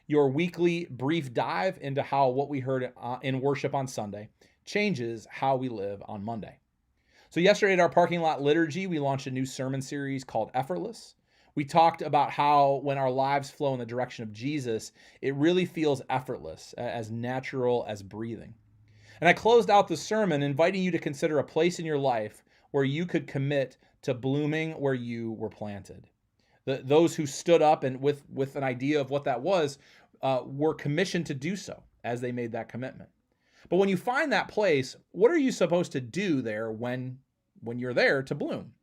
Your weekly brief dive into how what we heard in worship on Sunday changes how we live on Monday. So, yesterday at our parking lot liturgy, we launched a new sermon series called Effortless. We talked about how when our lives flow in the direction of Jesus, it really feels effortless, as natural as breathing. And I closed out the sermon inviting you to consider a place in your life where you could commit to blooming where you were planted. Those who stood up and with an idea of what that was were commissioned to do so as they made that commitment. But when you find that place, what are you supposed to do there when you're there to bloom?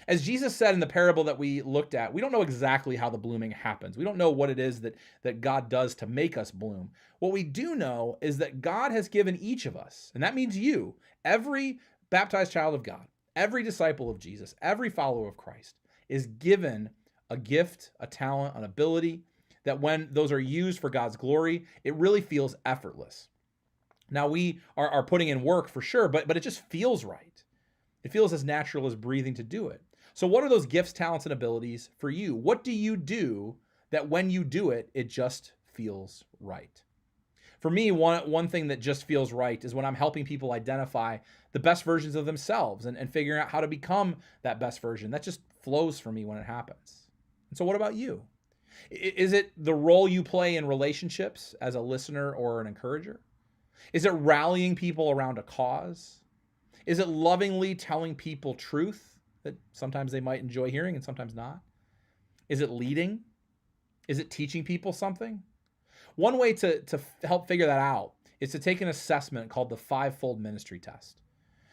As Jesus said in the parable that we looked at, we don't know exactly how the blooming happens. We don't know what it is that God does to make us bloom. What we do know is that God has given each of us, and that means you, every baptized child of God, every disciple of Jesus, every follower of Christ, is given a gift, a talent, an ability that when those are used for God's glory, it really feels effortless. Now we are putting in work for sure, but it just feels right. It feels as natural as breathing to do it. So what are those gifts, talents, and abilities for you? What do you do that when you do it, it just feels right? For me, one thing that just feels right is when I'm helping people identify the best versions of themselves and figuring out how to become that best version. That just flows for me when it happens. And so what about you? Is it the role you play in relationships as a listener or an encourager? Is it rallying people around a cause? Is it lovingly telling people truth that sometimes they might enjoy hearing and sometimes not? Is it leading? Is it teaching people something? One way to help figure that out is to take an assessment called the fivefold ministry test.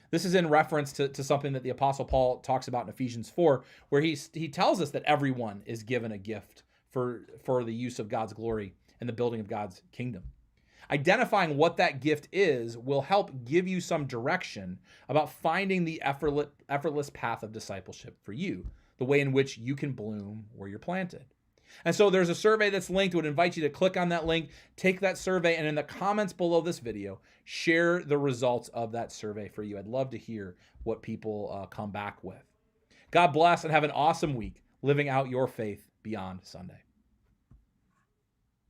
This is in reference to something that the Apostle Paul talks about in Ephesians 4, where he tells us that everyone is given a gift for the use of God's glory and the building of God's kingdom. Identifying what that gift is will help give you some direction about finding the effortless path of discipleship for you, the way in which you can bloom where you're planted. And so there's a survey that's linked. I would invite you to click on that link, take that survey, and in the comments below this video, share the results of that survey for you. I'd love to hear what people come back with. God bless and have an awesome week living out your faith beyond Sunday.